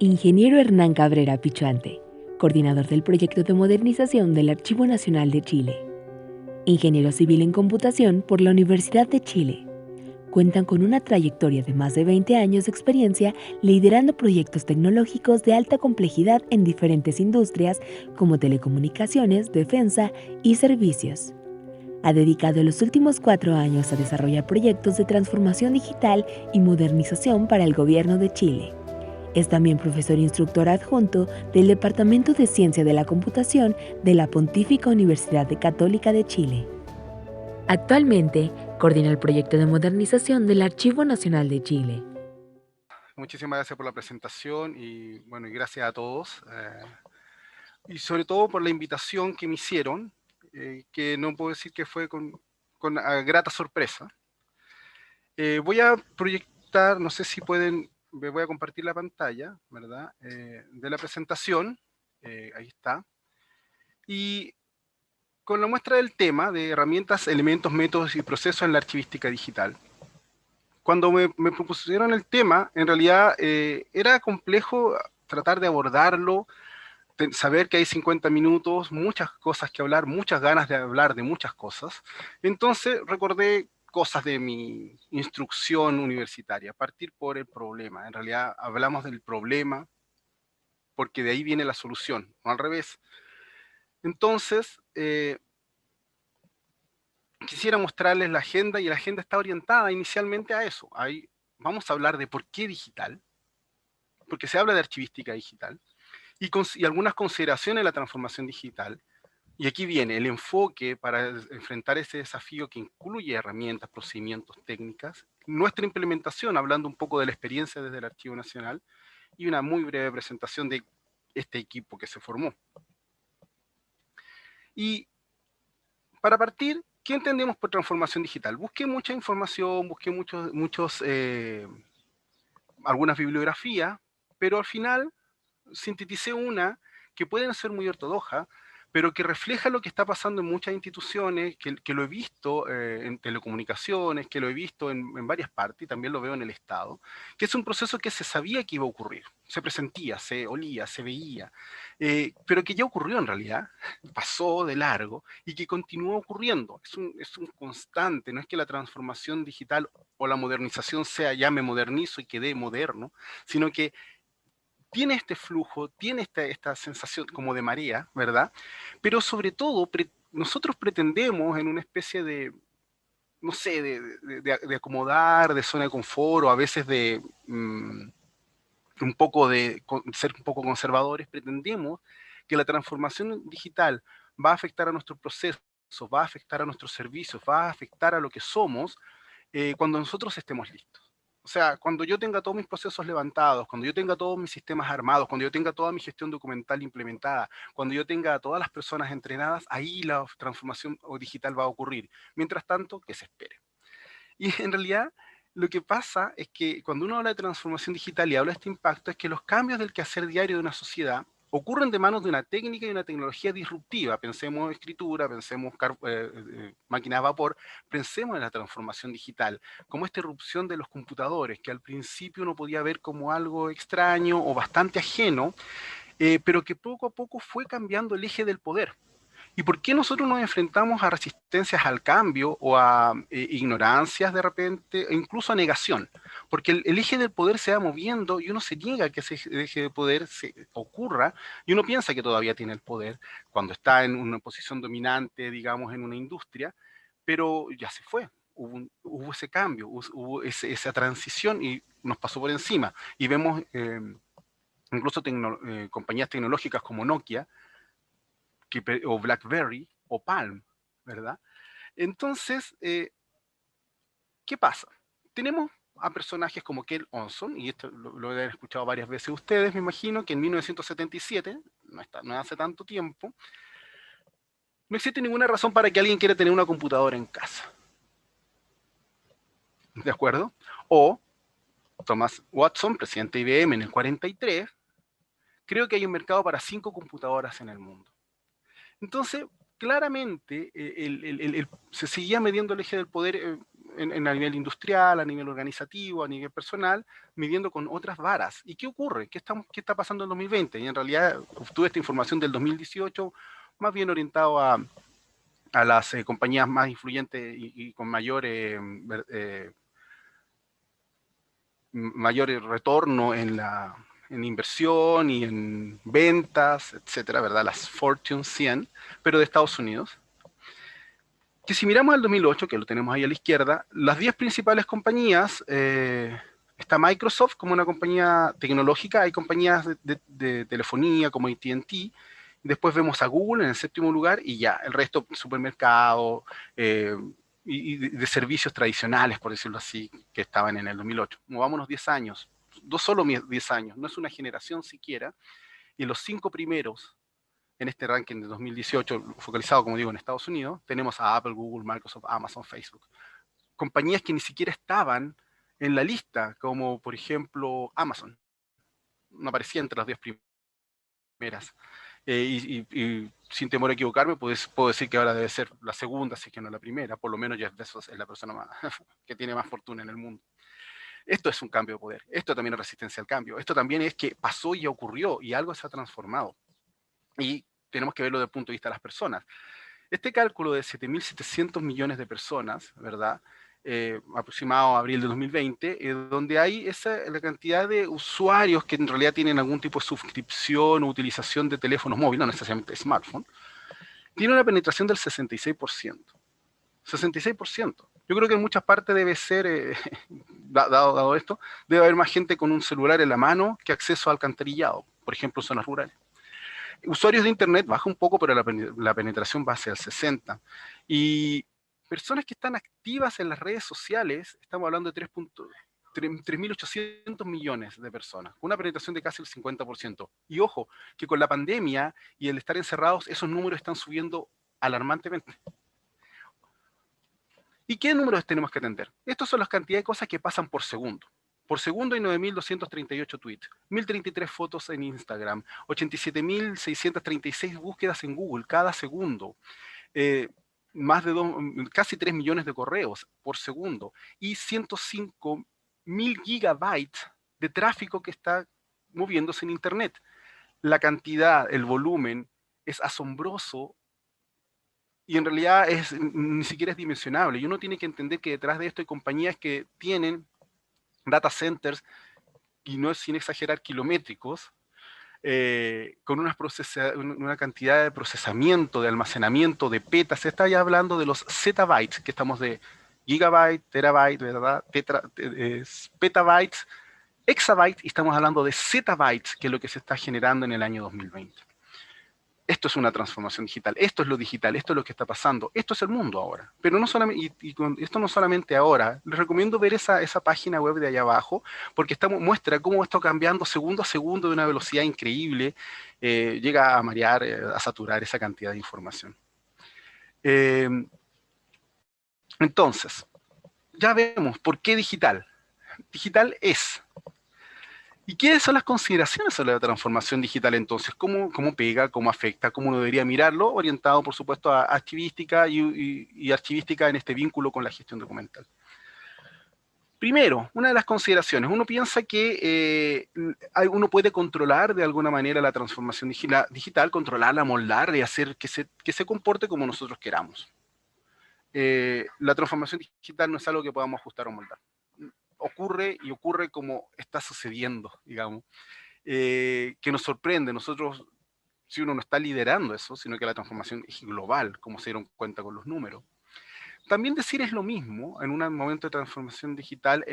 Ingeniero Hernán Cabrera Pichuante, coordinador del proyecto de modernización del Archivo Nacional de Chile. Ingeniero civil en computación por la Universidad de Chile. Cuentan con una trayectoria de más de 20 años de experiencia liderando proyectos tecnológicos de alta complejidad en diferentes industrias como telecomunicaciones, defensa y servicios. Ha dedicado los últimos 4 años a desarrollar proyectos de transformación digital y modernización para el gobierno de Chile. Es también profesor instructor adjunto del Departamento de Ciencia de la Computación de la Pontífica Universidad Católica de Chile. Actualmente, coordina el proyecto de modernización del Archivo Nacional de Chile. Muchísimas gracias por la presentación y bueno, y gracias a todos. Y sobre todo por la invitación que me hicieron, que no puedo decir que fue con grata sorpresa. Voy a proyectar, no sé si pueden, me voy a compartir la pantalla, ¿verdad? De la presentación, ahí está. Y con la muestra del tema de herramientas, elementos, métodos y procesos en la archivística digital. Cuando me propusieron el tema, en realidad era complejo tratar de abordarlo, saber que hay 50 minutos, muchas cosas que hablar, muchas ganas de hablar de muchas cosas. Entonces recordé cosas de mi instrucción universitaria, partir por el problema. En realidad hablamos del problema porque de ahí viene la solución, no al revés. Entonces, quisiera mostrarles la agenda y la agenda está orientada inicialmente a eso. Ahí vamos a hablar de por qué digital, porque se habla de archivística digital, y algunas consideraciones de la transformación digital. Y aquí viene el enfoque para enfrentar ese desafío que incluye herramientas, procedimientos, técnicas, nuestra implementación, hablando un poco de la experiencia desde el Archivo Nacional, y una muy breve presentación de este equipo que se formó. Y para partir, ¿qué entendemos por transformación digital? Busqué mucha información, busqué algunas bibliografías, pero al final sinteticé una que puede ser muy ortodoxa, pero que refleja lo que está pasando en muchas instituciones, que lo he visto en telecomunicaciones, que lo he visto en varias partes, y también lo veo en el Estado, que es un proceso que se sabía que iba a ocurrir, se presentía, se olía, se veía, pero que ya ocurrió en realidad, pasó de largo, y que continúa ocurriendo. Es un constante, no es que la transformación digital o la modernización sea ya me modernizo y quedé moderno, sino que tiene este flujo, tiene esta sensación como de marea, ¿verdad? Pero sobre todo, nosotros pretendemos en una especie de, no sé, de acomodar, de zona de confort, o a veces de un poco ser un poco conservadores, pretendemos que la transformación digital va a afectar a nuestros procesos, va a afectar a nuestros servicios, va a afectar a lo que somos cuando nosotros estemos listos. O sea, cuando yo tenga todos mis procesos levantados, cuando yo tenga todos mis sistemas armados, cuando yo tenga toda mi gestión documental implementada, cuando yo tenga a todas las personas entrenadas, ahí la transformación digital va a ocurrir. Mientras tanto, que se espere. Y en realidad, lo que pasa es que cuando uno habla de transformación digital y habla de este impacto, es que los cambios del quehacer diario de una sociedad ocurren de manos de una técnica y una tecnología disruptiva. Pensemos escritura, pensemos máquinas a vapor, pensemos en la transformación digital, como esta irrupción de los computadores, que al principio uno podía ver como algo extraño o bastante ajeno, pero que poco a poco fue cambiando el eje del poder. ¿Y por qué nosotros nos enfrentamos a resistencias al cambio o a ignorancias de repente, e incluso a negación? Porque el eje del poder se va moviendo y uno se niega a que ese eje de poder ocurra y uno piensa que todavía tiene el poder cuando está en una posición dominante, digamos, en una industria, pero ya se fue. Hubo ese cambio, hubo esa transición y nos pasó por encima. Y vemos incluso compañías tecnológicas como Nokia, o BlackBerry o Palm, ¿verdad? Entonces, ¿qué pasa? Tenemos a personajes como Ken Onson, y esto lo han escuchado varias veces ustedes, me imagino, que en 1977, no hace tanto tiempo, no existe ninguna razón para que alguien quiera tener una computadora en casa. ¿De acuerdo? O Thomas Watson, presidente de IBM en el 43, creo que hay un mercado para 5 computadoras en el mundo. Entonces, claramente se seguía midiendo el eje del poder a nivel industrial, a nivel organizativo, a nivel personal, midiendo con otras varas. ¿Y qué ocurre? ¿Qué está pasando en 2020? Y en realidad obtuve esta información del 2018, más bien orientado a las compañías más influyentes y con mayor retorno en inversión y en ventas, etcétera, ¿verdad? Las Fortune 100, pero de Estados Unidos. Que si miramos al 2008, que lo tenemos ahí a la izquierda, las 10 principales compañías, está Microsoft como una compañía tecnológica, hay compañías de telefonía como AT&T, después vemos a Google en el séptimo lugar y ya, el resto supermercado y de servicios tradicionales, por decirlo así, que estaban en el 2008. Movámonos 10 años, solo 10 años, no es una generación siquiera, y los 5 primeros en este ranking de 2018, focalizado, como digo, en Estados Unidos, tenemos a Apple, Google, Microsoft, Amazon, Facebook. Compañías que ni siquiera estaban en la lista, como por ejemplo Amazon. No aparecía entre las 10 primeras. Y sin temor a equivocarme, puedo decir que ahora debe ser la segunda, si es que no la primera. Por lo menos Jeff Bezos es la persona que tiene más fortuna en el mundo. Esto es un cambio de poder. Esto también es resistencia al cambio. Esto también es que pasó y ocurrió y algo se ha transformado. Y tenemos que verlo desde el punto de vista de las personas. Este cálculo de 7.700 millones de personas, ¿verdad? Aproximado a abril de 2020, donde hay la cantidad de usuarios que en realidad tienen algún tipo de suscripción o utilización de teléfonos móviles, no necesariamente smartphone, tiene una penetración del 66%. 66%. Yo creo que en muchas partes debe ser, dado esto, debe haber más gente con un celular en la mano que acceso a alcantarillado, por ejemplo, en zonas rurales. Usuarios de Internet baja un poco, pero la penetración va hacia el 60%. Y personas que están activas en las redes sociales, estamos hablando de 3.800 millones de personas, con una penetración de casi el 50%. Y ojo, que con la pandemia y el estar encerrados, esos números están subiendo alarmantemente. ¿Y qué números tenemos que atender? Estas son las cantidades de cosas que pasan por segundo. Por segundo hay 9.238 tweets, 1.033 fotos en Instagram, 87.636 búsquedas en Google cada segundo, más de casi 3 millones de correos por segundo y 105.000 gigabytes de tráfico que está moviéndose en Internet. La cantidad, el volumen es asombroso y en realidad ni siquiera es dimensionable. Y uno tiene que entender que detrás de esto hay compañías que tienen data centers, y no es sin exagerar, kilométricos, con una cantidad de procesamiento, de almacenamiento, de petas. Se está ya hablando de los zettabytes, que estamos de gigabyte, terabyte, ¿verdad? Petabytes, exabytes, y estamos hablando de zettabytes, que es lo que se está generando en el año 2020. Esto es una transformación digital, esto es lo digital, esto es lo que está pasando, esto es el mundo ahora. Pero no solamente, esto no solamente ahora, les recomiendo ver esa página web de allá abajo, porque muestra cómo está cambiando segundo a segundo de una velocidad increíble, llega a marear, a saturar esa cantidad de información. Entonces, ya vemos por qué digital. Digital es. ¿Y qué son las consideraciones sobre la transformación digital entonces? ¿Cómo pega, cómo afecta, cómo uno debería mirarlo? Orientado, por supuesto, a archivística y archivística en este vínculo con la gestión documental. Primero, una de las consideraciones, uno piensa que uno puede controlar de alguna manera la transformación digital, controlarla, moldarla y hacer que se comporte como nosotros queramos. La transformación digital no es algo que podamos ajustar o moldar. Ocurre como está sucediendo, digamos, que nos sorprende. Nosotros, si uno no está liderando eso, sino que la transformación es global, como se dieron cuenta con los números. También decir es lo mismo en un momento de transformación digital.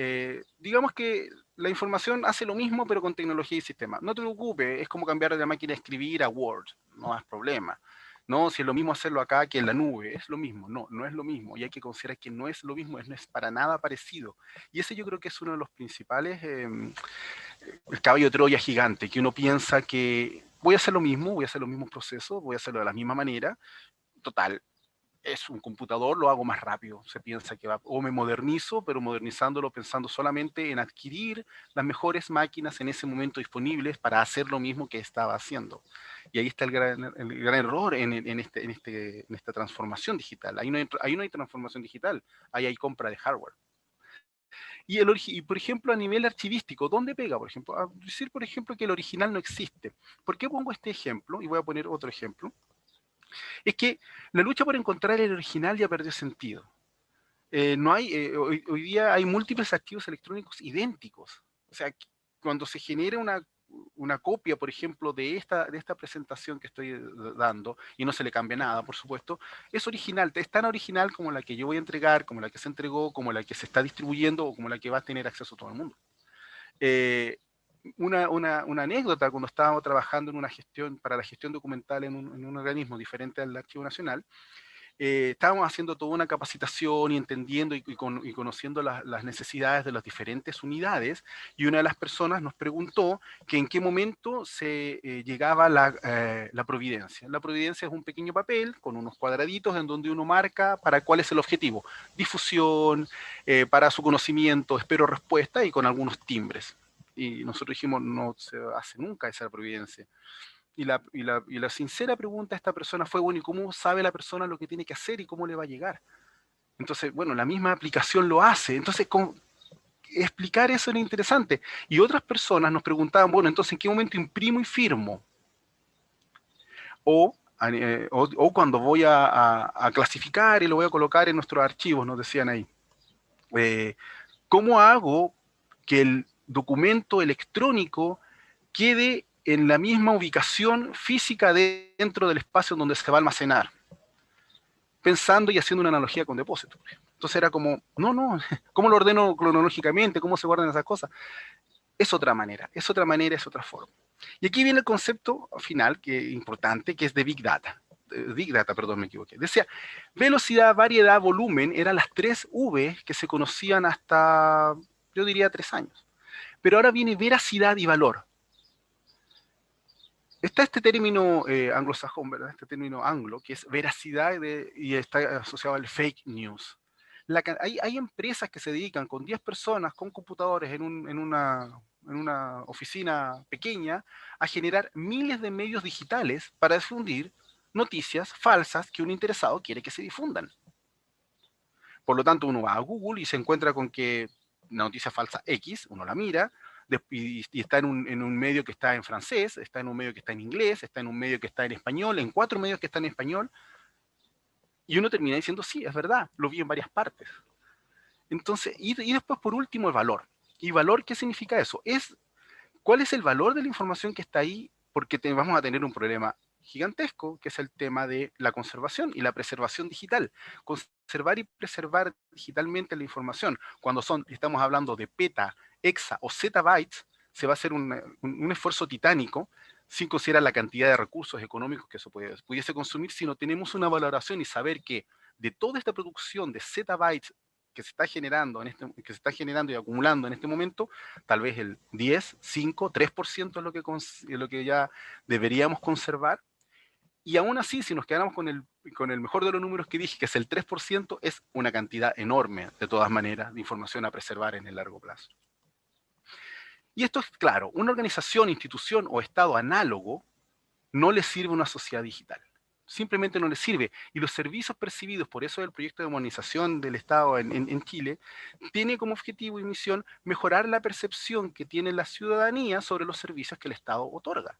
Digamos que la información hace lo mismo, pero con tecnología y sistema. No te preocupes, es como cambiar de la máquina de escribir a Word, no es problema. No, si es lo mismo hacerlo acá que en la nube, es lo mismo. No, no es lo mismo. Y hay que considerar que no es lo mismo, no es para nada parecido. Y ese yo creo que es uno de los principales, el caballo de Troya gigante, que uno piensa que voy a hacer lo mismo, voy a hacer los mismos procesos, voy a hacerlo de la misma manera. Total, es un computador, lo hago más rápido. Se piensa que va, o me modernizo, pero modernizándolo pensando solamente en adquirir las mejores máquinas en ese momento disponibles para hacer lo mismo que estaba haciendo. Y ahí está el gran error en esta transformación digital. Ahí no hay transformación digital, ahí hay compra de hardware. Y por ejemplo, a nivel archivístico, ¿dónde pega? Por ejemplo, a decir, por ejemplo, que el original no existe. ¿Por qué pongo este ejemplo? Y voy a poner otro ejemplo. Es que la lucha por encontrar el original ya perdió sentido. No hay, hoy día hay múltiples archivos electrónicos idénticos. O sea, cuando se genera una copia, por ejemplo, de esta presentación que estoy dando, y no se le cambia nada, por supuesto, es original, es tan original como la que yo voy a entregar, como la que se entregó, como la que se está distribuyendo o como la que va a tener acceso todo el mundo. Una anécdota, cuando estábamos trabajando en una gestión, para la gestión documental en un organismo diferente al Archivo Nacional, estábamos haciendo toda una capacitación y entendiendo y conociendo las necesidades de las diferentes unidades, y una de las personas nos preguntó que en qué momento se llegaba la providencia. La providencia es un pequeño papel con unos cuadraditos en donde uno marca para cuál es el objetivo, difusión, para su conocimiento, espero respuesta, y con algunos timbres. Y nosotros dijimos, no se hace nunca esa providencia. Y la sincera pregunta a esta persona fue, bueno, ¿y cómo sabe la persona lo que tiene que hacer y cómo le va a llegar? Entonces, bueno, la misma aplicación lo hace. Entonces, explicar eso era interesante. Y otras personas nos preguntaban, bueno, entonces, ¿en qué momento imprimo y firmo? O cuando voy a clasificar y lo voy a colocar en nuestros archivos, nos decían ahí. ¿Cómo hago que el documento electrónico quede en la misma ubicación física dentro del espacio donde se va a almacenar? Pensando y haciendo una analogía con depósitos. Entonces era como, no, ¿cómo lo ordeno cronológicamente? ¿Cómo se guardan esas cosas? Es otra manera, es otra manera, es otra forma. Y aquí viene el concepto final, que es importante, que es de Big Data. Big Data, perdón, me equivoqué. Decía, velocidad, variedad, volumen, eran las 3 V que se conocían hasta, yo diría, 3 años. Pero ahora viene veracidad y valor. Está este término anglosajón, ¿verdad? Este término anglo, que es veracidad y está asociado al fake news. Hay empresas que se dedican con 10 personas, con computadores en una oficina pequeña, a generar miles de medios digitales para difundir noticias falsas que un interesado quiere que se difundan. Por lo tanto, uno va a Google y se encuentra con que una noticia falsa X, uno la mira, y está en un medio que está en francés, está en un medio que está en inglés, está en un medio que está en español, en 4 medios que están en español, y uno termina diciendo, sí, es verdad, lo vi en varias partes. Entonces, y después por último el valor. ¿Y valor qué significa eso? ¿Cuál es el valor de la información que está ahí? Porque vamos a tener un problema gigantesco, que es el tema de la conservación y la preservación digital. Conservar y preservar digitalmente la información, cuando estamos hablando de peta, hexa o zettabytes, se va a hacer un esfuerzo titánico sin considerar la cantidad de recursos económicos que eso pudiese consumir, si no tenemos una valoración y saber que de toda esta producción de zettabytes que se está generando que se está generando y acumulando en este momento, tal vez el 10, 5, 3% es lo que ya deberíamos conservar. Y aún así, si nos quedamos con el mejor de los números que dije, que es el 3%, es una cantidad enorme, de todas maneras, de información a preservar en el largo plazo. Y esto es claro, una organización, institución o estado análogo no le sirve a una sociedad digital. Simplemente no le sirve. Y los servicios percibidos, por eso el proyecto de modernización del Estado en Chile, tiene como objetivo y misión mejorar la percepción que tiene la ciudadanía sobre los servicios que el Estado otorga.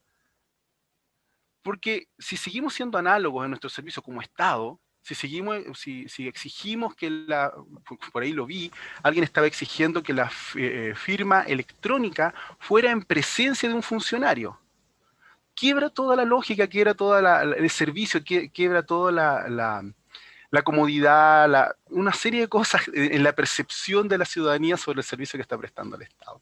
Porque si seguimos siendo análogos en nuestros servicios como Estado, si exigimos por ahí lo vi, alguien estaba exigiendo que la firma electrónica fuera en presencia de un funcionario. Quiebra toda la lógica, quiebra todo el servicio, quiebra toda la comodidad, una serie de cosas en la percepción de la ciudadanía sobre el servicio que está prestando el Estado.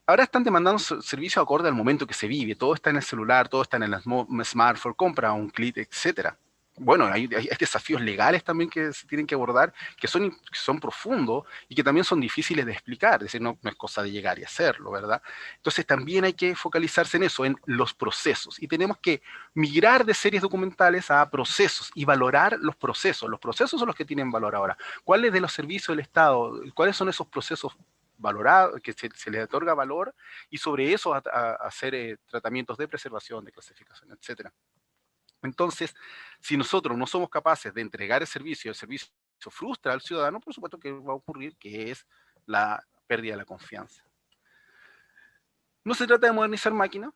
Ahora están demandando servicios acorde al momento que se vive. Todo está en el celular, todo está en el smartphone, compra un clic, etcétera. bueno, hay desafíos legales también que se tienen que abordar, que son profundos y que también son difíciles de explicar, es decir, no es cosa de llegar y hacerlo, ¿verdad? Entonces también hay que focalizarse en eso, en los procesos, y tenemos que migrar de series documentales a procesos y valorar los procesos son los que tienen valor ahora. ¿Cuáles de los servicios del Estado, cuáles son esos procesos valorados, que se les otorga valor, y sobre eso hacer tratamientos de preservación, de clasificación, etcétera? Entonces, si nosotros no somos capaces de entregar el servicio frustra al ciudadano, por supuesto que va a ocurrir que es la pérdida de la confianza. No se trata de modernizar máquinas,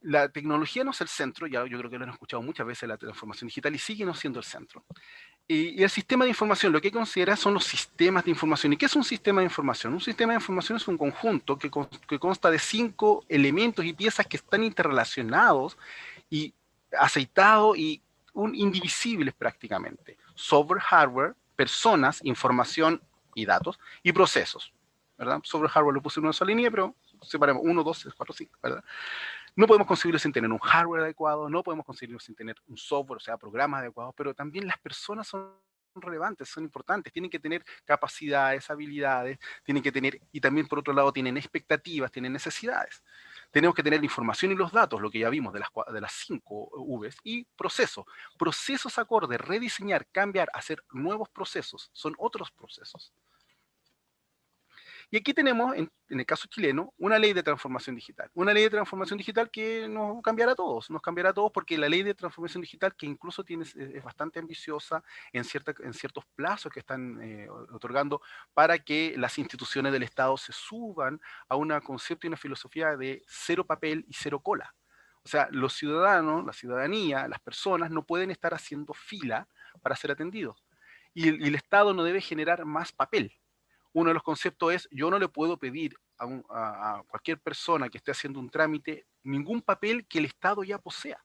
la tecnología no es el centro, ya yo creo que lo han escuchado muchas veces, la transformación digital, y sigue no siendo el centro. Y el sistema de información, lo que considera son los sistemas de información. ¿Y qué es un sistema de información? Un sistema de información es un conjunto que consta de 5 elementos y piezas que están interrelacionados y aceitados y indivisibles prácticamente. Software, hardware, personas, información y datos, y procesos, ¿verdad? Software, hardware lo puse en una sola línea, pero separamos 1, 2, 3, 4, 5, ¿verdad? No podemos conseguirlo sin tener un hardware adecuado, no podemos conseguirlo sin tener un software, o sea, programas adecuados, pero también las personas son relevantes, son importantes, tienen que tener capacidades, habilidades, tienen que tener, y también por otro lado tienen expectativas, tienen necesidades. Tenemos que tener la información y los datos, lo que ya vimos de las 5 Vs, y procesos. Procesos acordes, rediseñar, cambiar, hacer nuevos procesos, son otros procesos. Y aquí tenemos, en el caso chileno, una ley de transformación digital. Una ley de transformación digital que nos cambiará a todos porque la ley de transformación digital, que incluso es bastante ambiciosa en ciertos plazos que están otorgando para que las instituciones del Estado se suban a un concepto y una filosofía de cero papel y cero cola. O sea, los ciudadanos, la ciudadanía, las personas no pueden estar haciendo fila para ser atendidos. Y el Estado no debe generar más papel. Uno de los conceptos es, yo no le puedo pedir a cualquier persona que esté haciendo un trámite ningún papel que el Estado ya posea.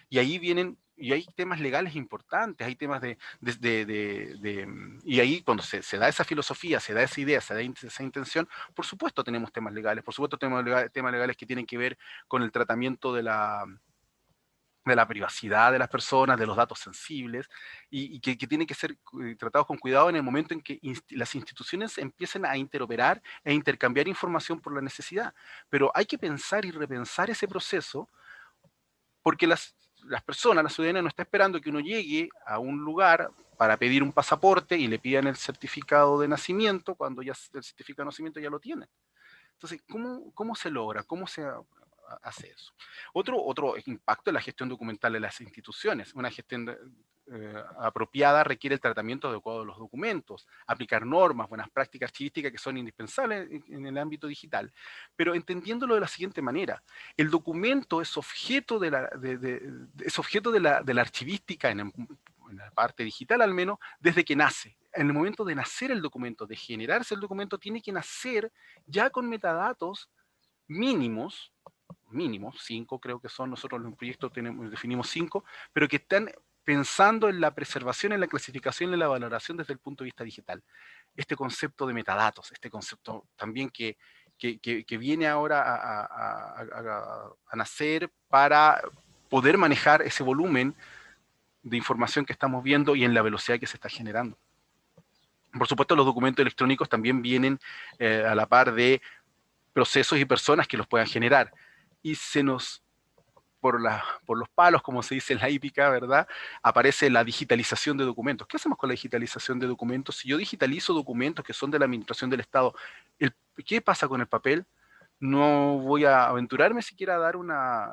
Y ahí y hay temas legales importantes, hay temas y ahí cuando se da esa filosofía, se da esa idea, se da esa intención, por supuesto tenemos temas legales, por supuesto tenemos temas legales que tienen que ver con el tratamiento de la privacidad de las personas, de los datos sensibles, y que tienen que ser tratados con cuidado en el momento en que las instituciones empiecen a interoperar e intercambiar información por la necesidad. Pero hay que pensar y repensar ese proceso porque las personas, la ciudadanía no está esperando que uno llegue a un lugar para pedir un pasaporte y le pidan el certificado de nacimiento cuando ya el certificado de nacimiento ya lo tiene. Entonces, ¿cómo se logra? ¿Cómo se hace eso? Otro impacto es la gestión documental de las instituciones. Una gestión apropiada requiere el tratamiento adecuado de los documentos, aplicar normas, buenas prácticas archivísticas que son indispensables en el ámbito digital, pero entendiéndolo de la siguiente manera: el documento es objeto de la archivística en la parte digital al menos, desde que nace. En el momento de nacer el documento, de generarse el documento, tiene que nacer ya con metadatos mínimos, 5 creo que son, nosotros en el proyecto definimos 5, pero que están pensando en la preservación, en la clasificación y en la valoración desde el punto de vista digital. Este concepto de metadatos, este concepto también que viene ahora a nacer para poder manejar ese volumen de información que estamos viendo y en la velocidad que se está generando. Por supuesto, los documentos electrónicos también vienen a la par de procesos y personas que los puedan generar. Y por los palos, como se dice en la hípica, ¿verdad? Aparece la digitalización de documentos. ¿Qué hacemos con la digitalización de documentos? Si yo digitalizo documentos que son de la administración del Estado, ¿qué pasa con el papel? No voy a aventurarme siquiera a dar una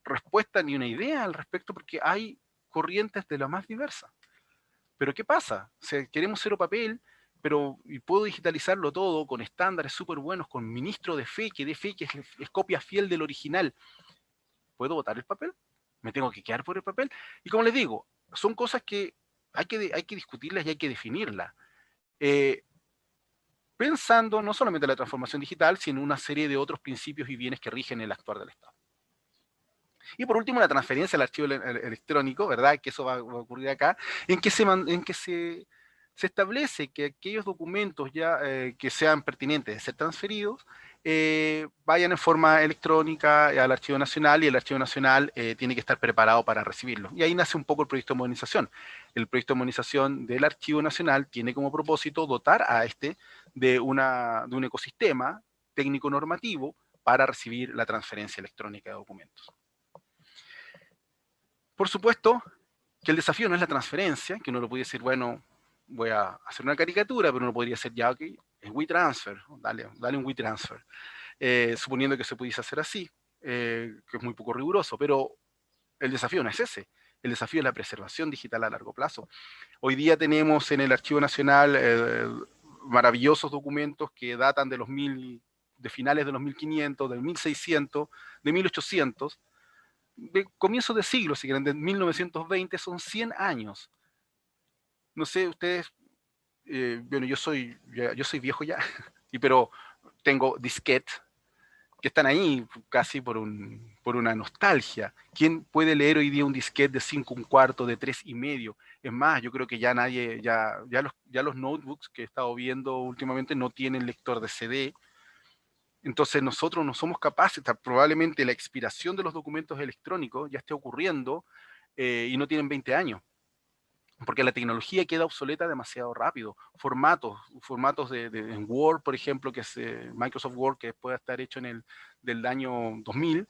respuesta ni una idea al respecto porque hay corrientes de la más diversa. Pero ¿qué pasa? O sea, queremos cero papel, pero y puedo digitalizarlo todo con estándares súper buenos, con ministro de fe, que dé fe que es copia fiel del original. ¿Puedo votar el papel? ¿Me tengo que quedar por el papel? Y como les digo, son cosas que hay que discutirlas y hay que definirlas. Eh, Pensando no solamente en la transformación digital, sino en una serie de otros principios y bienes que rigen el actuar del Estado. Y por último, la transferencia al archivo electrónico, ¿verdad? Que eso va a ocurrir acá, se establece que aquellos documentos ya que sean pertinentes de ser transferidos vayan en forma electrónica al Archivo Nacional, y el Archivo Nacional tiene que estar preparado para recibirlo. Y ahí nace un poco el proyecto de modernización. El proyecto de modernización del Archivo Nacional tiene como propósito dotar a este de un ecosistema técnico normativo para recibir la transferencia electrónica de documentos. Por supuesto que el desafío no es la transferencia, que uno lo puede decir, bueno, voy a hacer una caricatura, pero uno podría hacer ya, ok, es WeTransfer, dale un WeTransfer. Suponiendo que se pudiese hacer así, que es muy poco riguroso, pero el desafío no es ese. El desafío es la preservación digital a largo plazo. Hoy día tenemos en el Archivo Nacional maravillosos documentos que datan de finales de los 1500, del 1600, de 1800, de comienzos de siglo, si quieren, de 1920, son 100 años. No sé, ustedes, bueno, yo soy viejo ya, pero tengo disquete que están ahí casi por una nostalgia. ¿Quién puede leer hoy día un disquete de 5 1/4, de 3,5? Es más, yo creo que ya nadie, ya los notebooks que he estado viendo últimamente no tienen lector de CD. Entonces nosotros no somos capaces, probablemente la expiración de los documentos electrónicos ya esté ocurriendo y no tienen 20 años. Porque la tecnología queda obsoleta demasiado rápido. Formatos en Word, por ejemplo, que es Microsoft Word, que puede estar hecho del año 2000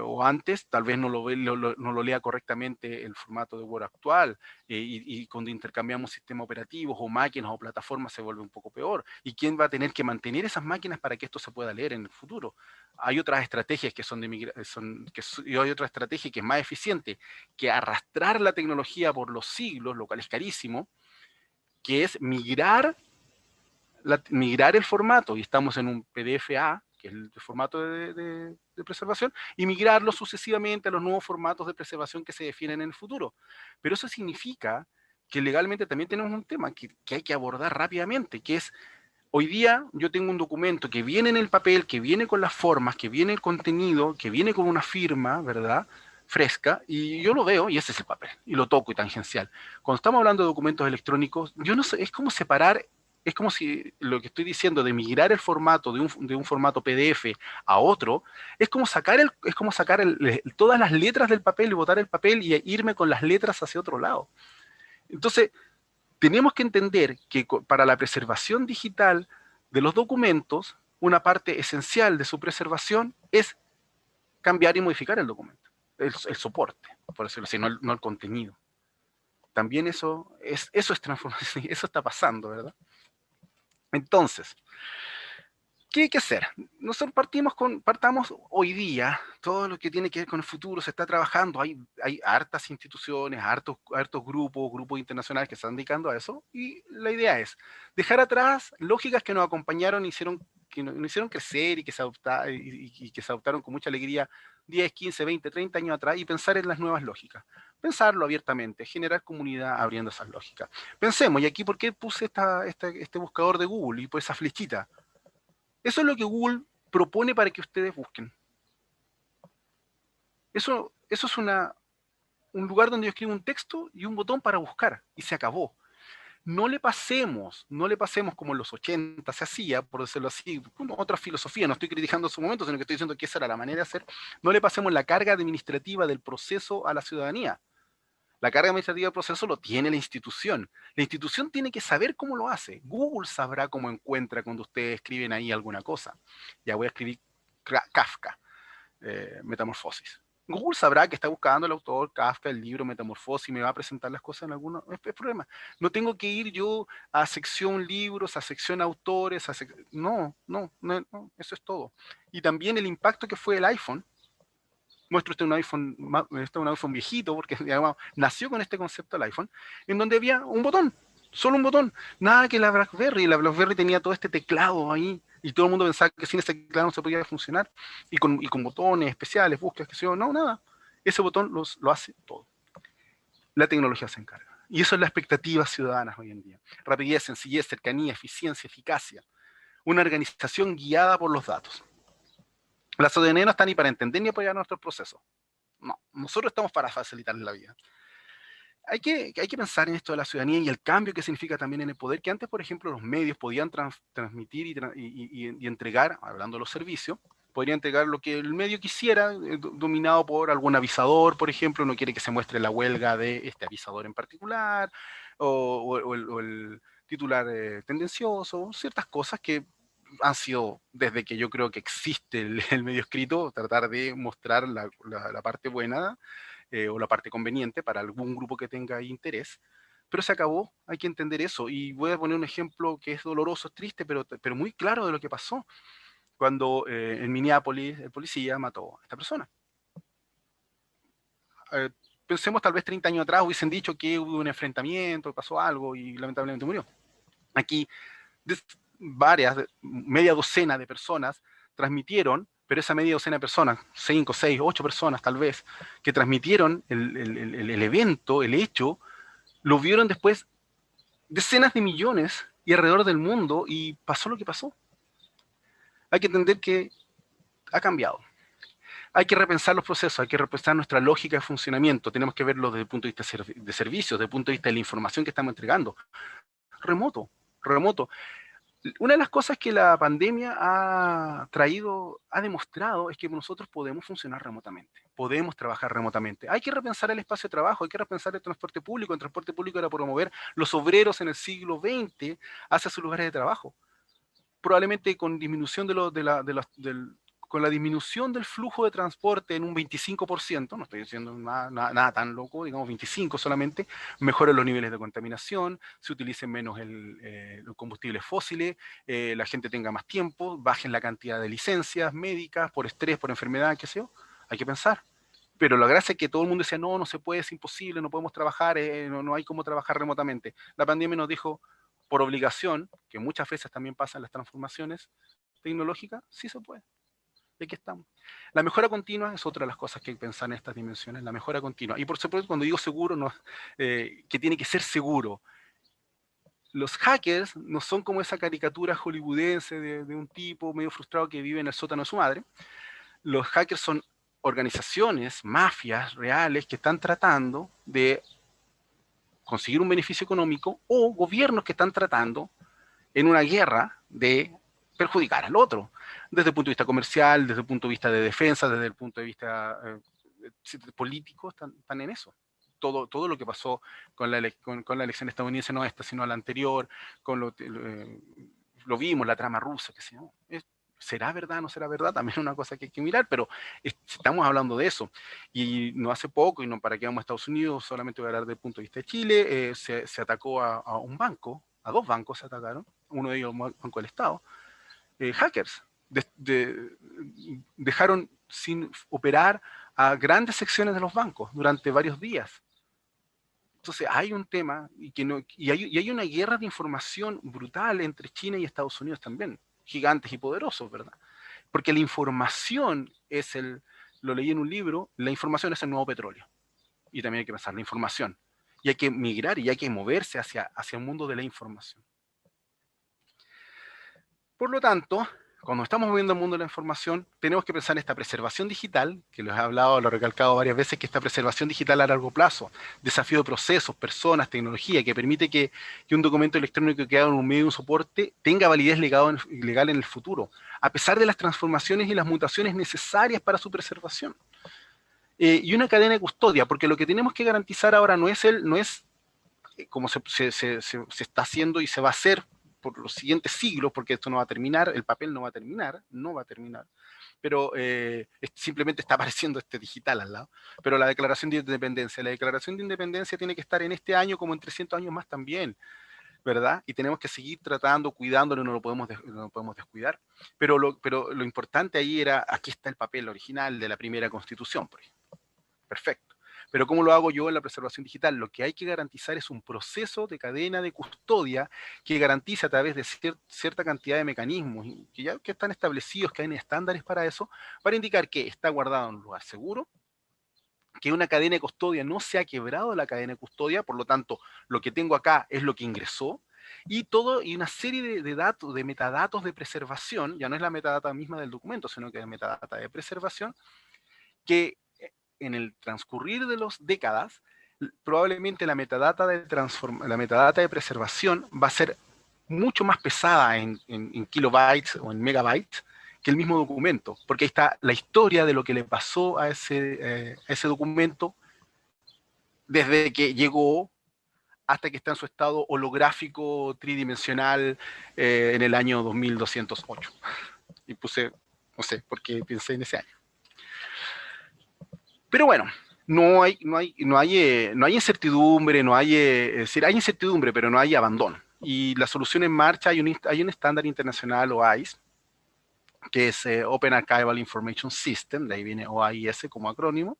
o antes, tal vez no lo lea correctamente el formato de Word actual, y cuando intercambiamos sistemas operativos o máquinas o plataformas se vuelve un poco peor. ¿Y quién va a tener que mantener esas máquinas para que esto se pueda leer en el futuro? Hay otras estrategias y hay otra estrategia que es más eficiente que arrastrar la tecnología por los siglos, lo cual es carísimo, que es migrar el formato, y estamos en un PDF-A, que es el formato de preservación, y migrarlo sucesivamente a los nuevos formatos de preservación que se definen en el futuro. Pero eso significa que legalmente también tenemos un tema que hay que abordar rápidamente, que es, hoy día yo tengo un documento que viene en el papel, que viene con las formas, que viene el contenido, que viene con una firma, ¿verdad?, fresca, y yo lo veo y ese es el papel, y lo toco y tangencial. Cuando estamos hablando de documentos electrónicos, yo no sé, es como separar, es como si lo que estoy diciendo de migrar el formato de un formato PDF a otro, es como sacar todas las letras del papel y botar el papel y irme con las letras hacia otro lado. Entonces, tenemos que entender que para la preservación digital de los documentos, una parte esencial de su preservación es cambiar y modificar el documento, el soporte, por decirlo así, no el contenido. También eso es transformación, eso está pasando, ¿verdad? Entonces, ¿qué hay que hacer? Nosotros partamos hoy día, todo lo que tiene que ver con el futuro se está trabajando, hay hartas instituciones, hartos grupos internacionales que se están dedicando a eso, y la idea es dejar atrás lógicas que nos acompañaron, que nos hicieron crecer y que se adoptaron con mucha alegría 10, 15, 20, 30 años atrás, y pensar en las nuevas lógicas. Pensarlo abiertamente, generar comunidad abriendo esas lógicas. Pensemos, y aquí, ¿por qué puse este buscador de Google y pues esa flechita? Eso es lo que Google propone para que ustedes busquen. Eso es un lugar donde yo escribo un texto y un botón para buscar, y se acabó. No le pasemos como en los 80 se hacía, por decirlo así, otra filosofía, no estoy criticando su momento, sino que estoy diciendo que esa era la manera de hacer. No le pasemos la carga administrativa del proceso a la ciudadanía. La carga administrativa del proceso lo tiene la institución. La institución tiene que saber cómo lo hace. Google sabrá cómo encuentra cuando ustedes escriben ahí alguna cosa. Ya voy a escribir Kafka, Metamorfosis. Google sabrá que está buscando el autor Kafka, el libro Metamorfosis, y me va a presentar las cosas en alguno. No es problema. No tengo que ir yo a sección libros, a sección autores, no, eso es todo. Y también el impacto que fue el iPhone. Muestro un iPhone viejito, porque digamos, nació con este concepto el iPhone, en donde había un botón, solo un botón, nada que la BlackBerry tenía todo este teclado ahí, y todo el mundo pensaba que sin ese teclado no se podía funcionar, y con botones especiales, búsquedas, que sé yo, no, nada. Ese botón lo hace todo. La tecnología se encarga. Y eso es la expectativa ciudadana hoy en día. Rapidez, sencillez, cercanía, eficiencia, eficacia. Una organización guiada por los datos. La ciudadanía no está ni para entender ni apoyar nuestro proceso. No, nosotros estamos para facilitarles la vida. hay que pensar en esto de la ciudadanía y el cambio que significa también en el poder, que antes, por ejemplo, los medios podían transmitir y entregar, hablando de los servicios, podría entregar lo que el medio quisiera, dominado por algún avisador, por ejemplo, no quiere que se muestre la huelga de este avisador en particular, o el titular tendencioso, ciertas cosas que han sido, desde que yo creo que existe el medio escrito, tratar de mostrar la parte buena o la parte conveniente para algún grupo que tenga interés, pero se acabó, hay que entender eso. Y voy a poner un ejemplo que es doloroso, es triste, pero muy claro de lo que pasó cuando en Minneapolis el policía mató a esta persona. Eh, Pensemos tal vez 30 años atrás hubiesen dicho que hubo un enfrentamiento, pasó algo y lamentablemente murió. Aquí media docena de personas transmitieron, pero esa media docena de personas, 5, 6, 8 personas tal vez, que transmitieron el evento, el hecho, lo vieron después decenas de millones y alrededor del mundo y pasó lo que pasó. Hay que entender que ha cambiado. Hay que repensar los procesos, hay que repensar nuestra lógica de funcionamiento. Tenemos que verlo desde el punto de vista de servicios, desde el punto de vista de la información que estamos entregando. Remoto, remoto. Una de las cosas que la pandemia ha traído, ha demostrado, es que nosotros podemos funcionar remotamente, podemos trabajar remotamente. Hay que repensar el espacio de trabajo, hay que repensar el transporte público. El transporte público era promover los obreros en el siglo XX hacia sus lugares de trabajo. Probablemente con disminución con la disminución del flujo de transporte en un 25%, no estoy diciendo nada tan loco, digamos 25 solamente, mejoren los niveles de contaminación, se utilicen menos los combustibles fósiles, la gente tenga más tiempo, bajen la cantidad de licencias médicas por estrés, por enfermedad, qué sé yo, hay que pensar. Pero la gracia es que todo el mundo decía, no, no se puede, es imposible, no podemos trabajar, no hay cómo trabajar remotamente. La pandemia nos dijo, por obligación, que muchas veces también pasan las transformaciones tecnológicas, sí se puede. Y aquí estamos. La mejora continua es otra de las cosas que hay que pensar en estas dimensiones, la mejora continua. Y por supuesto, cuando digo seguro, no, que tiene que ser seguro. Los hackers no son como esa caricatura hollywoodense de un tipo medio frustrado que vive en el sótano de su madre. Los hackers son organizaciones, mafias reales que están tratando de conseguir un beneficio económico, o gobiernos que están tratando en una guerra de perjudicar al otro, desde el punto de vista comercial, desde el punto de vista de defensa, desde el punto de vista político, están en eso. Todo lo que pasó con la elección estadounidense, no esta, sino la anterior, lo vimos, la trama rusa, que si no, ¿será verdad o no será verdad? También es una cosa que hay que mirar, pero estamos hablando de eso. Y no hace poco, y no para que vamos a Estados Unidos, solamente voy a hablar desde el punto de vista de Chile, se atacó a un banco, a dos bancos se atacaron, uno de ellos un banco del Estado, hackers. Dejaron sin operar a grandes secciones de los bancos durante varios días. Entonces hay un tema y hay una guerra de información brutal entre China y Estados Unidos también, gigantes y poderosos, ¿verdad? Porque la información lo leí en un libro, la información es el nuevo petróleo. Y también hay que pensar la información. Y hay que migrar y hay que moverse hacia el mundo de la información. Por lo tanto, cuando estamos moviendo el mundo de la información, tenemos que pensar en esta preservación digital, que les he hablado, lo he recalcado varias veces, que esta preservación digital a largo plazo, desafío de procesos, personas, tecnología, que permite que un documento electrónico que haga en un medio de un soporte tenga validez legal en el futuro, a pesar de las transformaciones y las mutaciones necesarias para su preservación. Y una cadena de custodia, porque lo que tenemos que garantizar ahora no es como se está haciendo y se va a hacer por los siguientes siglos, porque esto no va a terminar, el papel no va a terminar, pero simplemente está apareciendo este digital al lado. Pero la declaración de independencia tiene que estar en este año como en 300 años más también, ¿verdad? Y tenemos que seguir tratando, cuidándolo, no lo podemos descuidar. Pero lo importante ahí era, aquí está el papel original de la primera constitución, por ejemplo. Perfecto. Pero ¿cómo lo hago yo en la preservación digital? Lo que hay que garantizar es un proceso de cadena de custodia que garantice a través de cierta cantidad de mecanismos que están establecidos, que hay estándares para eso, para indicar que está guardado en un lugar seguro, que una cadena de custodia no se ha quebrado la cadena de custodia, por lo tanto, lo que tengo acá es lo que ingresó, y una serie de datos, de metadatos de preservación, ya no es la metadata misma del documento, sino que es metadata de preservación, que en el transcurrir de las décadas probablemente la metadata de preservación va a ser mucho más pesada en kilobytes o en megabytes que el mismo documento, porque ahí está la historia de lo que le pasó a ese documento desde que llegó hasta que está en su estado holográfico tridimensional en el año 2208. Y puse, no sé, porque pensé en ese año. Pero bueno, no hay incertidumbre, es decir, hay incertidumbre, pero no hay abandono. Y la solución en marcha, hay un estándar internacional, OAIS, que es Open Archival Information System, de ahí viene OAIS como acrónimo,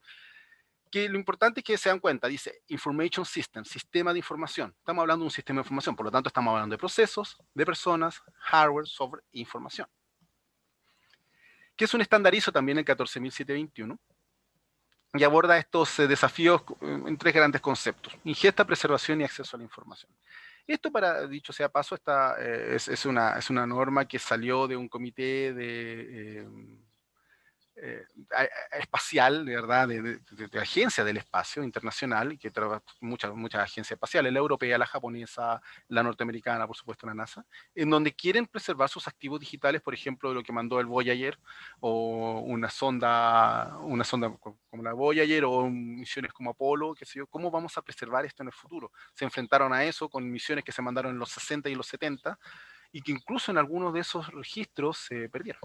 que lo importante es que se dan cuenta, dice Information System, sistema de información. Estamos hablando de un sistema de información, por lo tanto estamos hablando de procesos, de personas, hardware, software e información. Que es un estandarizo también el 14721, y aborda estos desafíos en tres grandes conceptos: ingesta, preservación y acceso a la información. Esto, para dicho sea paso, es una norma que salió de un comité espacial, de verdad, de agencia del espacio internacional, y que trabaja muchas agencias espaciales, la europea, la japonesa, la norteamericana, por supuesto la NASA, en donde quieren preservar sus activos digitales, por ejemplo, lo que mandó el Voyager, o una sonda como la Voyager, o misiones como Apolo, qué sé yo. ¿Cómo vamos a preservar esto en el futuro? Se enfrentaron a eso con misiones que se mandaron en los 60 y los 70, y que incluso en algunos de esos registros se perdieron.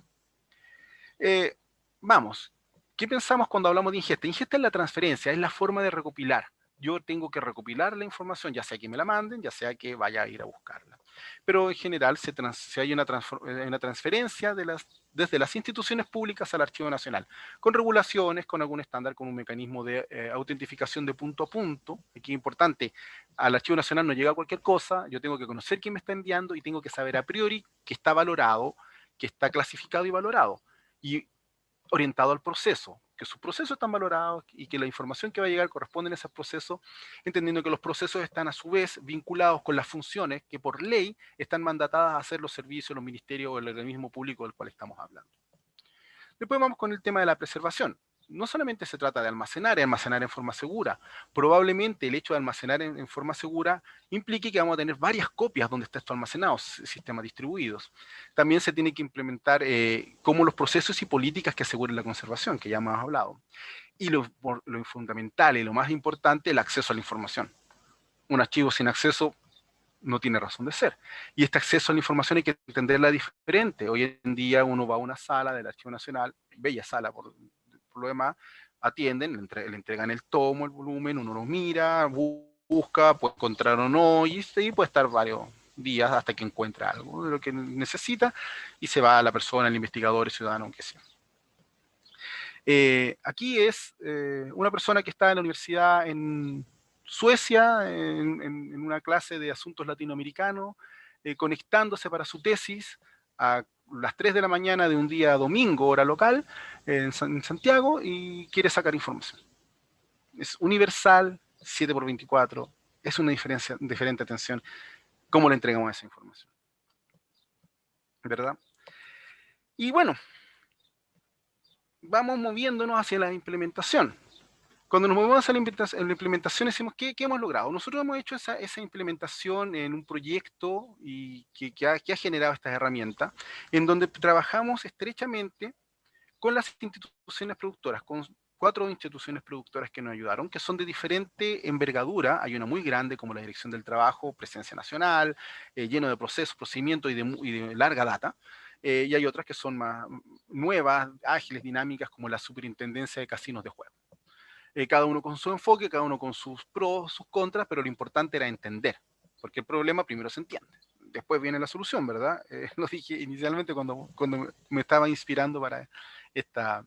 Eh, Vamos, ¿qué pensamos cuando hablamos de ingesta? Ingesta es la transferencia, es la forma de recopilar. Yo tengo que recopilar la información, ya sea que me la manden, ya sea que vaya a ir a buscarla. Pero en general si hay una transferencia desde las instituciones públicas al Archivo Nacional, con regulaciones, con algún estándar, con un mecanismo de autentificación de punto a punto. Aquí es importante, al Archivo Nacional no llega cualquier cosa, yo tengo que conocer quién me está enviando y tengo que saber a priori que está valorado, que está clasificado y valorado. Y orientado al proceso, que sus procesos están valorados y que la información que va a llegar corresponde a esos procesos, entendiendo que los procesos están a su vez vinculados con las funciones que por ley están mandatadas a hacer los servicios, los ministerios o el organismo público del cual estamos hablando. Después vamos con el tema de la preservación. No solamente se trata de almacenar y almacenar en forma segura. Probablemente el hecho de almacenar en forma segura implique que vamos a tener varias copias donde está esto almacenado, sistemas distribuidos. También se tiene que implementar como los procesos y políticas que aseguren la conservación, que ya hemos hablado. Y lo fundamental y lo más importante, el acceso a la información. Un archivo sin acceso no tiene razón de ser. Y este acceso a la información hay que entenderla diferente. Hoy en día uno va a una sala del Archivo Nacional, bella sala por lo demás, atienden, le entregan el tomo, el volumen, uno lo mira, busca, puede encontrar o no, y puede estar varios días hasta que encuentra algo de lo que necesita y se va a la persona, el investigador, el ciudadano, aunque sea. Aquí es una persona que está en la universidad en Suecia, en una clase de asuntos latinoamericanos, conectándose para su tesis a las 3 de la mañana de un día domingo, hora local, en Santiago, y quiere sacar información. Es universal, 7x24, es una diferente atención. ¿Cómo le entregamos esa información? ¿Verdad? Y bueno, vamos moviéndonos hacia la implementación. Cuando nos movemos a la implementación, decimos, ¿qué hemos logrado? Nosotros hemos hecho esa implementación en un proyecto y que ha generado estas herramientas, en donde trabajamos estrechamente con las instituciones productoras, con 4 instituciones productoras que nos ayudaron, que son de diferente envergadura. Hay una muy grande como la Dirección del Trabajo, Presencia Nacional, lleno de procesos, procedimientos y de larga data. Y hay otras que son más nuevas, ágiles, dinámicas, como la Superintendencia de Casinos de Juego. Cada uno con su enfoque, cada uno con sus pros, sus contras, pero lo importante era entender, porque el problema primero se entiende, después viene la solución, ¿verdad? Lo dije inicialmente cuando me estaba inspirando para esta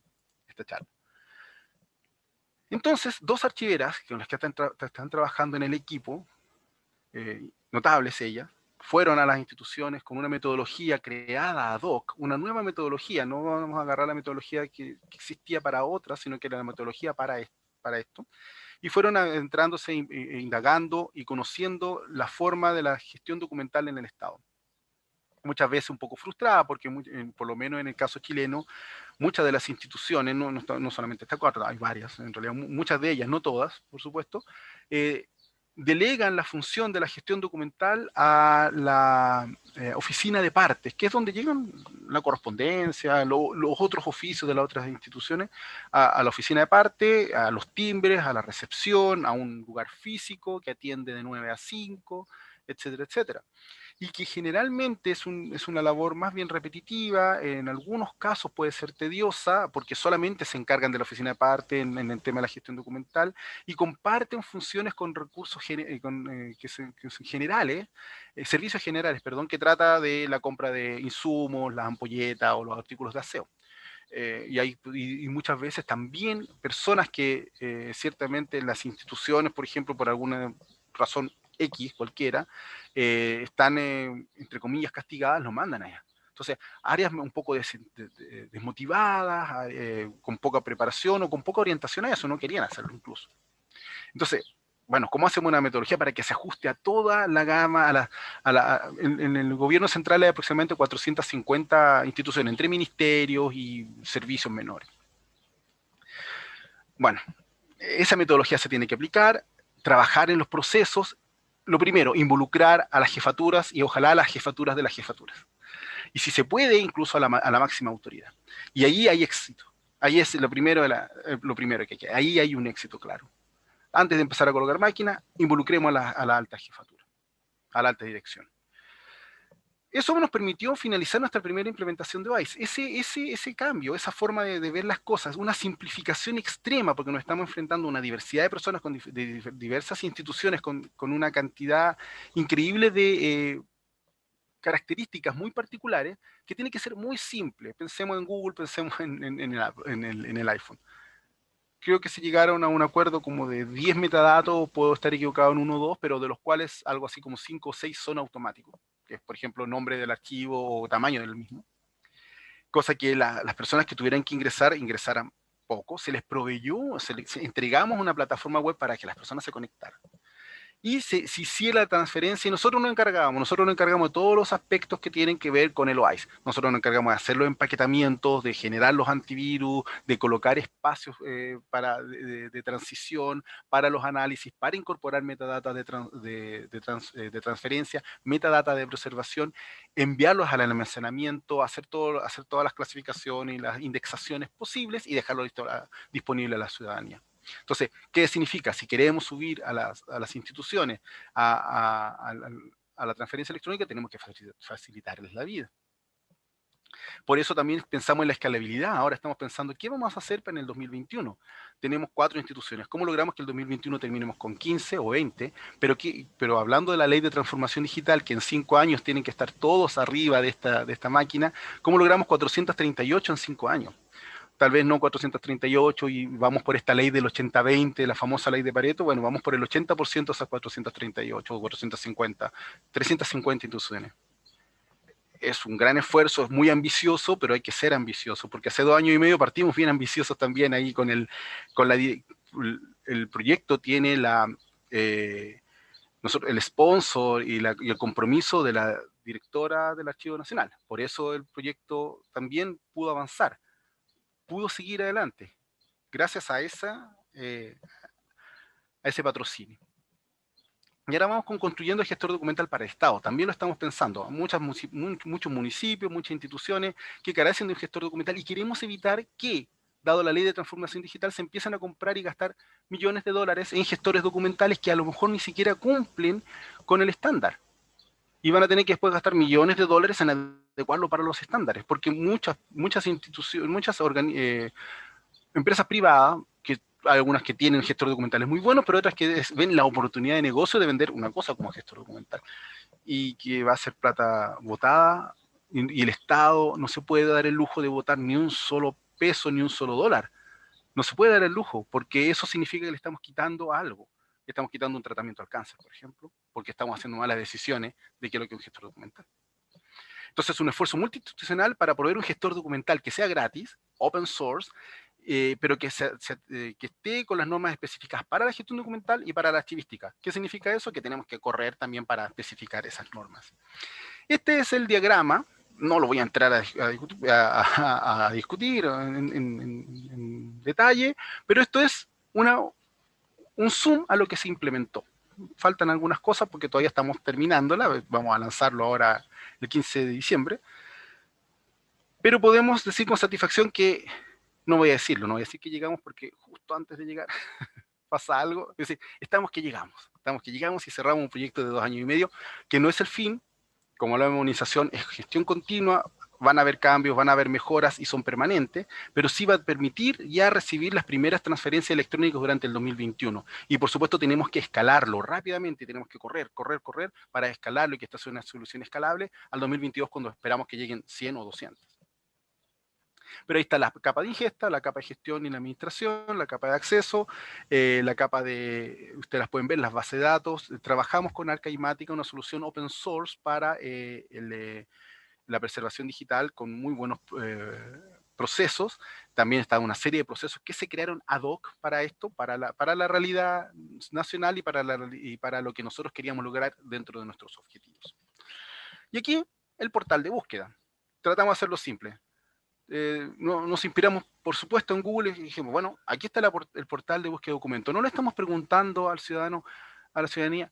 charla. Entonces, 2 archiveras con las que están trabajando en el equipo, notables ellas, fueron a las instituciones con una metodología creada ad hoc, una nueva metodología. No vamos a agarrar la metodología que existía para otras, sino que era la metodología para esto, y fueron entrándose, indagando y conociendo la forma de la gestión documental en el Estado. Muchas veces un poco frustrada, porque por lo menos en el caso chileno, muchas de las instituciones, no solamente esta 4, hay varias, en realidad muchas de ellas, no todas, por supuesto, delegan la función de la gestión documental a la oficina de partes, que es donde llegan la correspondencia, los otros oficios de las otras instituciones, a la oficina de parte, a los timbres, a la recepción, a un lugar físico que atiende de 9 a 5, etcétera, etcétera. Y que generalmente es una labor más bien repetitiva, en algunos casos puede ser tediosa, porque solamente se encargan de la oficina de parte en el tema de la gestión documental, y comparten funciones con recursos que son generales, servicios generales, perdón, que trata de la compra de insumos, las ampolletas o los artículos de aseo. Y muchas veces también personas que ciertamente las instituciones, por ejemplo, por alguna razón X cualquiera, están, entre comillas, castigadas, lo mandan allá. Entonces, áreas un poco desmotivadas, con poca preparación o con poca orientación a eso, no querían hacerlo incluso. Entonces, bueno, ¿cómo hacemos una metodología para que se ajuste a toda la gama? En el gobierno central hay aproximadamente 450 instituciones, entre ministerios y servicios menores. Bueno, esa metodología se tiene que aplicar, trabajar en los procesos. Lo primero, involucrar a las jefaturas y ojalá a las jefaturas de las jefaturas. Y si se puede, incluso a la máxima autoridad. Y ahí hay éxito. Ahí es lo primero, lo primero que hay. Ahí hay un éxito claro. Antes de empezar a colocar máquinas, involucremos a la alta jefatura, a la alta dirección. Eso nos permitió finalizar nuestra primera implementación de WISE. Ese cambio, esa forma de ver las cosas, una simplificación extrema, porque nos estamos enfrentando a una diversidad de personas de diversas instituciones con una cantidad increíble de características muy particulares, que tiene que ser muy simple. Pensemos en Google, pensemos en el iPhone. Creo que se llegaron a un acuerdo como de 10 metadatos, puedo estar equivocado en uno o dos, pero de los cuales algo así como 5 o 6 son automáticos, que es, por ejemplo, nombre del archivo o tamaño del mismo. Cosa que las personas que tuvieran que ingresaran poco, se les proveyó, entregamos una plataforma web para que las personas se conectaran. Y se hiciera la transferencia y nosotros nos encargamos de todos los aspectos que tienen que ver con el OISE. Nosotros nos encargamos de hacer los empaquetamientos, de generar los antivirus, de colocar espacios de transición para los análisis, para incorporar metadata de transferencia, metadata de preservación, enviarlos al almacenamiento, hacer todas las clasificaciones y las indexaciones posibles y dejarlo disponible a la ciudadanía. Entonces, ¿qué significa? Si queremos subir a las instituciones a la transferencia electrónica, tenemos que facilitarles la vida. Por eso también pensamos en la escalabilidad. Ahora estamos pensando, ¿qué vamos a hacer para el 2021? Tenemos 4 instituciones. ¿Cómo logramos que el 2021 terminemos con 15 o 20? Pero hablando de la ley de transformación digital, que en 5 años tienen que estar todos arriba de esta máquina, ¿cómo logramos 438 en 5 años? Tal vez no 438 y vamos por esta ley del 80-20, la famosa ley de Pareto, bueno, vamos por el 80% de esas 438 o 450, 350 instituciones. Es un gran esfuerzo, es muy ambicioso, pero hay que ser ambicioso, porque hace 2 años y medio partimos bien ambiciosos también ahí el proyecto tiene el sponsor y el compromiso de la directora del Archivo Nacional. Por eso el proyecto también pudo avanzar, pudo seguir adelante, gracias a ese patrocinio. Y ahora vamos construyendo el gestor documental para el Estado. También lo estamos pensando. Muchos municipios, muchas instituciones que carecen de un gestor documental y queremos evitar que, dado la ley de transformación digital, se empiecen a comprar y gastar millones de dólares en gestores documentales que a lo mejor ni siquiera cumplen con el estándar. Y van a tener que después gastar millones de dólares en adecuarlo para los estándares, porque muchas instituciones, empresas privadas, que hay algunas que tienen gestores documentales muy buenos, pero otras que ven la oportunidad de negocio de vender una cosa como gestor documental y que va a ser plata botada y el Estado no se puede dar el lujo de botar ni un solo peso ni un solo dólar. No se puede dar el lujo porque eso significa que le estamos quitando algo. Le estamos quitando un tratamiento al cáncer, por ejemplo, porque estamos haciendo malas decisiones de qué es lo que es un gestor documental. Entonces, es un esfuerzo multiinstitucional para proveer un gestor documental que sea gratis, open source, pero que esté con las normas específicas para la gestión documental y para la archivística. ¿Qué significa eso? Que tenemos que correr también para especificar esas normas. Este es el diagrama, no lo voy a entrar a discutir en detalle, pero esto es un zoom a lo que se implementó. Faltan algunas cosas porque todavía estamos terminándola, vamos a lanzarlo ahora el 15 de diciembre, pero podemos decir con satisfacción que, no voy a decirlo, no voy a decir que llegamos porque justo antes de llegar pasa algo, es decir, estamos que llegamos y cerramos un proyecto de 2 años y medio, que no es el fin, como la memorización es gestión continua, van a haber cambios, van a haber mejoras y son permanentes, pero sí va a permitir ya recibir las primeras transferencias electrónicas durante el 2021. Y por supuesto tenemos que escalarlo rápidamente, tenemos que correr para escalarlo y que esta sea una solución escalable al 2022 cuando esperamos que lleguen 100 o 200. Pero ahí está la capa de ingesta, la capa de gestión y la administración, la capa de acceso, la capa de, ustedes las pueden ver, las bases de datos. Trabajamos con Archaimática, una solución open source para la preservación digital con muy buenos procesos. También está una serie de procesos que se crearon ad hoc para esto, para la realidad nacional y para lo que nosotros queríamos lograr dentro de nuestros objetivos. Y aquí el portal de búsqueda. Tratamos de hacerlo simple. Nos inspiramos, por supuesto, en Google y dijimos, bueno, aquí está el portal de búsqueda de documentos. No le estamos preguntando al ciudadano, a la ciudadanía,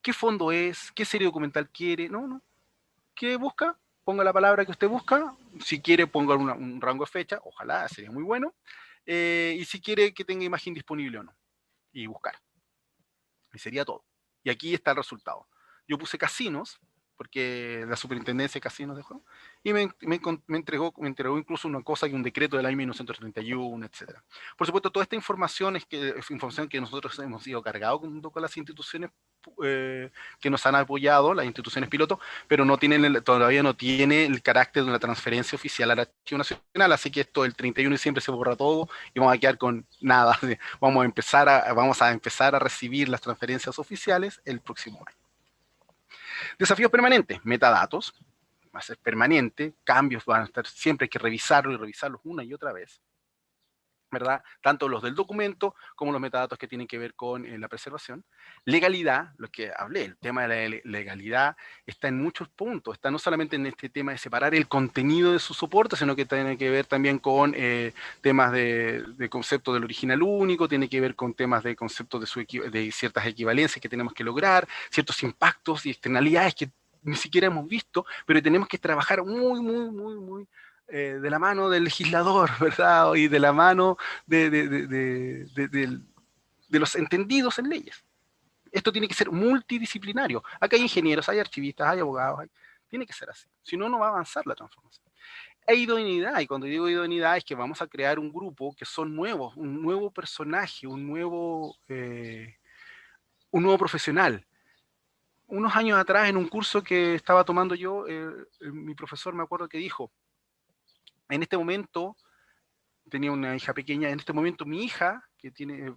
qué fondo es, qué serie documental quiere. No, no. ¿Qué busca? Ponga la palabra que usted busca. Si quiere, ponga un rango de fecha. Ojalá, sería muy bueno. Y si quiere que tenga imagen disponible o no. Y buscar. Y sería todo. Y aquí está el resultado. Yo puse casinos, porque la superintendencia de casinos dejó, y me entregó incluso una cosa, un decreto del año 1931, etc. Por supuesto, toda esta información es información que nosotros hemos ido cargado junto con las instituciones que nos han apoyado, las instituciones piloto, pero todavía no tiene el carácter de una transferencia oficial al Archivo Nacional, así que esto el 31 de diciembre se borra todo y vamos a quedar con nada. Vamos a empezar a recibir las transferencias oficiales el próximo año. Desafíos permanentes, metadatos, va a ser permanente, cambios van a estar, siempre hay que revisarlos y revisarlos una y otra vez, ¿verdad? Tanto los del documento como los metadatos que tienen que ver con la preservación. Legalidad, lo que hablé, el tema de la legalidad está en muchos puntos, está no solamente en este tema de separar el contenido de su soporte, sino que tiene que ver también con temas de concepto del original único, tiene que ver con temas de conceptos de ciertas equivalencias que tenemos que lograr, ciertos impactos y externalidades que ni siquiera hemos visto, pero tenemos que trabajar muy de la mano del legislador, ¿verdad? Y de la mano de los entendidos en leyes. Esto tiene que ser multidisciplinario. Acá hay ingenieros, hay archivistas, hay abogados, tiene que ser así. Si no, no va a avanzar la transformación. E idoneidad, y cuando digo idoneidad es que vamos a crear un grupo que son nuevos, un nuevo personaje, un nuevo profesional. Unos años atrás, en un curso que estaba tomando yo, mi profesor me acuerdo que dijo, en este momento tenía una hija pequeña, en este momento mi hija, que tiene,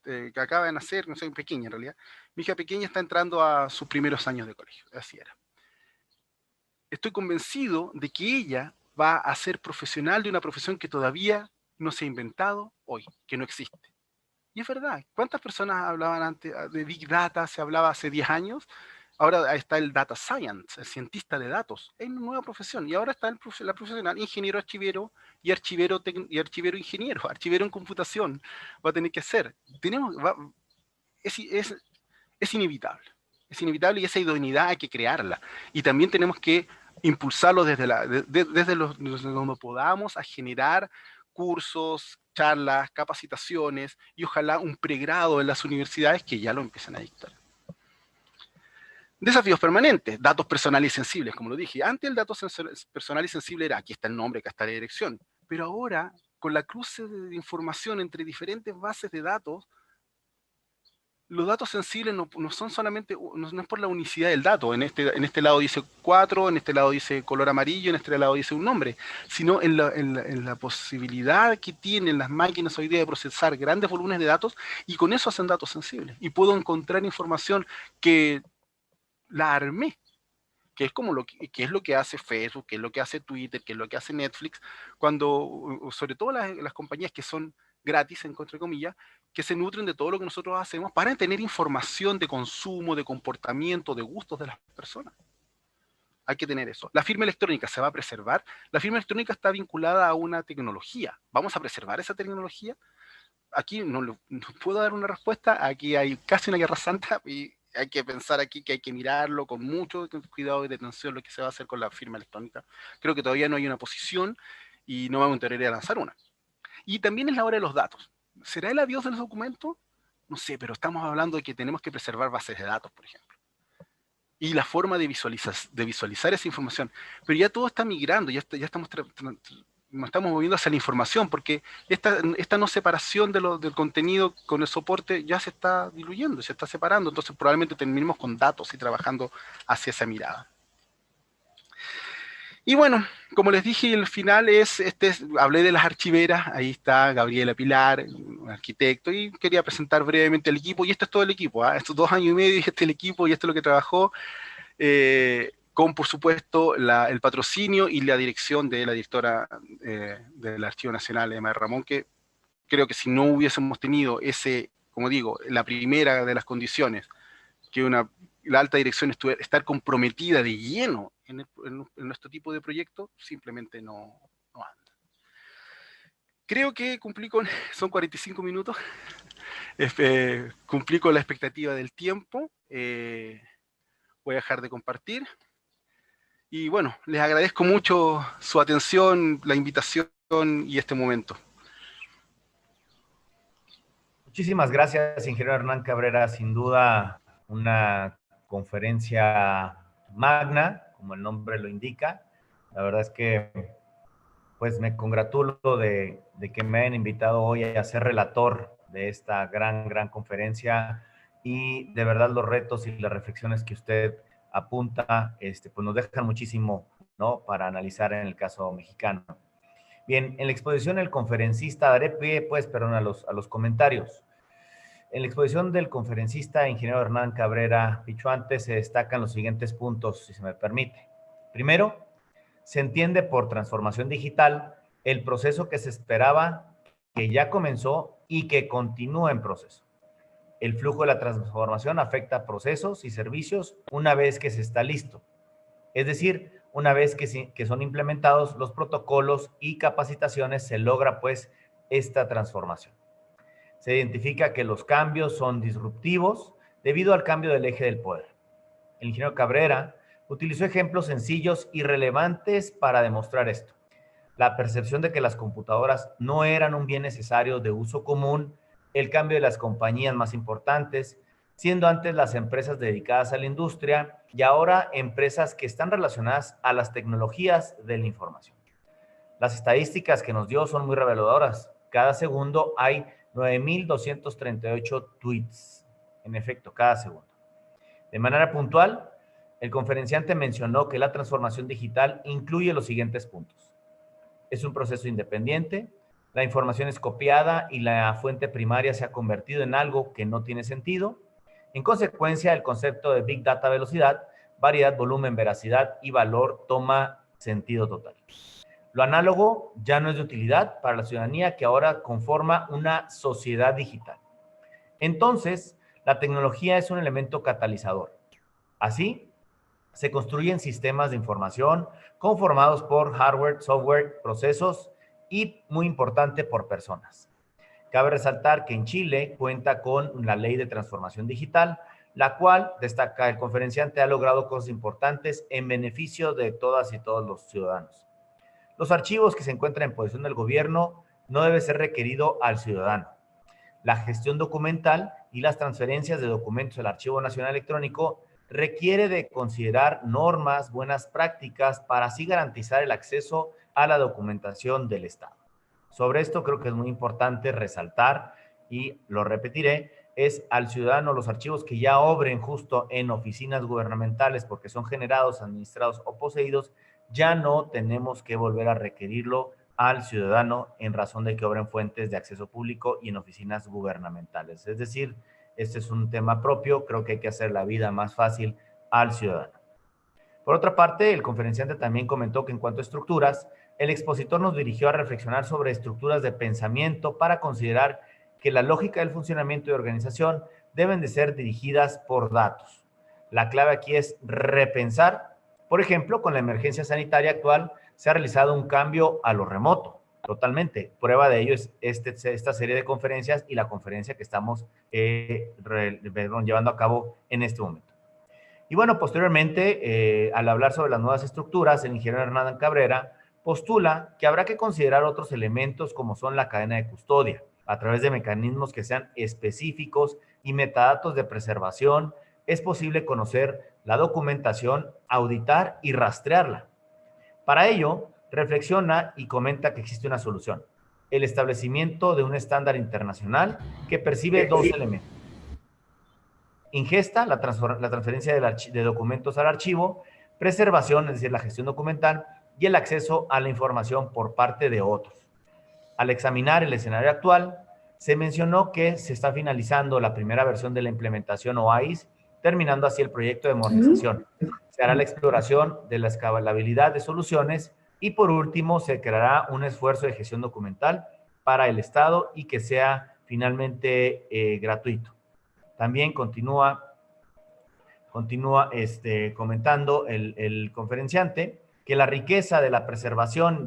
que acaba de nacer, no sé, pequeña en realidad, mi hija pequeña está entrando a sus primeros años de colegio, así era. Estoy convencido de que ella va a ser profesional de una profesión que todavía no se ha inventado hoy, que no existe. Y es verdad, ¿cuántas personas hablaban antes de Big Data? Se hablaba hace 10 años. Ahora está el Data Science, el cientista de datos. Es una nueva profesión. Y ahora está la profesional ingeniero archivero y archivero ingeniero, archivero en computación. Va a tener que ser. Es inevitable. Es inevitable y esa idoneidad hay que crearla. Y también tenemos que impulsarlo desde donde podamos a generar cursos, charlas, capacitaciones y ojalá un pregrado en las universidades que ya lo empiecen a dictar. Desafíos permanentes, datos personales y sensibles, como lo dije. Antes el dato personal y sensible era, aquí está el nombre, acá está la dirección. Pero ahora, con la cruce de información entre diferentes bases de datos, los datos sensibles no son solamente, no es por la unicidad del dato, en este lado dice 4, en este lado dice color amarillo, en este lado dice un nombre, sino en la posibilidad que tienen las máquinas hoy día de procesar grandes volúmenes de datos y con eso hacen datos sensibles. Y puedo encontrar información que la armé, que es como que es lo que hace Facebook, que es lo que hace Twitter, que es lo que hace Netflix, cuando, sobre todo las compañías que son gratis, entre comillas, que se nutren de todo lo que nosotros hacemos para tener información de consumo, de comportamiento, de gustos de las personas. Hay que tener eso. La firma electrónica se va a preservar. La firma electrónica está vinculada a una tecnología. ¿Vamos a preservar esa tecnología? aquí no puedo dar una respuesta, aquí hay casi una guerra santa y hay que pensar aquí que hay que mirarlo con mucho cuidado y detención lo que se va a hacer con la firma electrónica. Creo que todavía no hay una posición y no vamos a tener que lanzar una. Y también es la hora de los datos. ¿Será el adiós de los documentos? No sé, pero estamos hablando de que tenemos que preservar bases de datos, por ejemplo. Y la forma de visualizar esa información. Pero ya todo está migrando, ya estamos nos estamos moviendo hacia la información, porque esta no separación del contenido con el soporte ya se está diluyendo, se está separando, entonces probablemente terminemos con datos y trabajando hacia esa mirada. Y bueno, como les dije, el final hablé de las archiveras, ahí está Gabriela Pilar, un arquitecto, y quería presentar brevemente el equipo, y este es todo el equipo, estos 2 años y medio, y este es el equipo, y esto es lo que trabajó, con por supuesto el patrocinio y la dirección de la directora del Archivo Nacional, Emma Ramón, que creo que si no hubiésemos tenido como digo, la primera de las condiciones, que la alta dirección estar comprometida de lleno en nuestro tipo de proyecto, simplemente no anda. Creo que son 45 minutos, cumplí con la expectativa del tiempo, voy a dejar de compartir. Y bueno, les agradezco mucho su atención, la invitación y este momento. Muchísimas gracias, ingeniero Hernán Cabrera. Sin duda, una conferencia magna, como el nombre lo indica. La verdad es que pues me congratulo de que me hayan invitado hoy a ser relator de esta gran conferencia, y de verdad los retos y las reflexiones que usted apunta pues nos dejan muchísimo, ¿no?, para analizar en el caso mexicano. Bien, en la exposición el conferencista, daré pie pues, perdón, a los comentarios. En la exposición del conferencista ingeniero Hernán Cabrera Pichuante se destacan los siguientes puntos, si se me permite. Primero, se entiende por transformación digital el proceso que se esperaba, que ya comenzó y que continúa en proceso. El flujo de la transformación afecta a procesos y servicios una vez que se está listo. Es decir, una vez que son implementados los protocolos y capacitaciones, se logra pues esta transformación. Se identifica que los cambios son disruptivos debido al cambio del eje del poder. El ingeniero Cabrera utilizó ejemplos sencillos y relevantes para demostrar esto. La percepción de que las computadoras no eran un bien necesario de uso común, el cambio de las compañías más importantes, siendo antes las empresas dedicadas a la industria y ahora empresas que están relacionadas a las tecnologías de la información. Las estadísticas que nos dio son muy reveladoras. Cada segundo hay 9,238 tweets. En efecto, cada segundo. De manera puntual, el conferenciante mencionó que la transformación digital incluye los siguientes puntos. Es un proceso independiente, la información es copiada y la fuente primaria se ha convertido en algo que no tiene sentido. En consecuencia, el concepto de Big Data velocidad, variedad, volumen, veracidad y valor toma sentido total. Lo análogo ya no es de utilidad para la ciudadanía, que ahora conforma una sociedad digital. Entonces, la tecnología es un elemento catalizador. Así, se construyen sistemas de información conformados por hardware, software, procesos y, muy importante, por personas. Cabe resaltar que en Chile cuenta con la Ley de Transformación Digital, la cual, destaca el conferenciante, ha logrado cosas importantes en beneficio de todas y todos los ciudadanos. Los archivos que se encuentran en posesión del gobierno no debe ser requerido al ciudadano. La gestión documental y las transferencias de documentos al Archivo Nacional Electrónico requiere de considerar normas, buenas prácticas para así garantizar el acceso a la documentación del Estado. Sobre esto creo que es muy importante resaltar, y lo repetiré, es al ciudadano los archivos que ya obren justo en oficinas gubernamentales porque son generados, administrados o poseídos, ya no tenemos que volver a requerirlo al ciudadano en razón de que obren fuentes de acceso público y en oficinas gubernamentales. Es decir, este es un tema propio, creo que hay que hacer la vida más fácil al ciudadano. Por otra parte, el conferenciante también comentó que en cuanto a estructuras, el expositor nos dirigió a reflexionar sobre estructuras de pensamiento para considerar que la lógica del funcionamiento y organización deben de ser dirigidas por datos. La clave aquí es repensar. Por ejemplo, con la emergencia sanitaria actual se ha realizado un cambio a lo remoto. Totalmente. Prueba de ello es esta serie de conferencias y la conferencia que estamos llevando a cabo en este momento. Y bueno, posteriormente, al hablar sobre las nuevas estructuras, el ingeniero Hernán Cabrera postula que habrá que considerar otros elementos como son la cadena de custodia, a través de mecanismos que sean específicos y metadatos de preservación. Es posible conocer la documentación, auditar y rastrearla. Para ello, reflexiona y comenta que existe una solución: el establecimiento de un estándar internacional que percibe dos elementos: ingesta, la transferencia de documentos al archivo; preservación, es decir, la gestión documental, y el acceso a la información por parte de otros. Al examinar el escenario actual, se mencionó que se está finalizando la primera versión de la implementación OAIS, terminando así el proyecto de modernización. Se hará la exploración de la escalabilidad de soluciones y, por último, se creará un esfuerzo de gestión documental para el Estado y que sea finalmente gratuito. También continúa comentando el conferenciante que la riqueza de la presentación,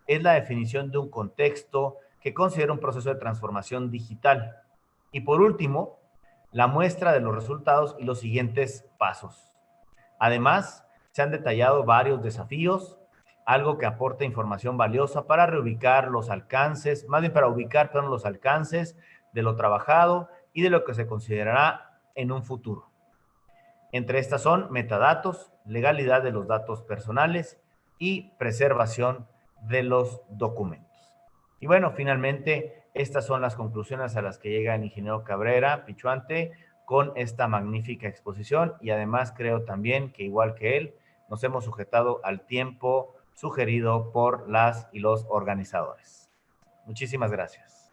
es la definición de un contexto que considera un proceso de transformación digital. Y por último, la muestra de los resultados y los siguientes pasos. Además, se han detallado varios desafíos, algo que aporta información valiosa para reubicar los alcances, más bien para ubicar los alcances de lo trabajado y de lo que se considerará en un futuro. Entre estas son metadatos, legalidad de los datos personales y preservación de los documentos. Y bueno, finalmente, estas son las conclusiones a las que llega el ingeniero Cabrera Pichuante con esta magnífica exposición, y además creo también que, igual que él, nos hemos sujetado al tiempo sugerido por las y los organizadores. Muchísimas gracias.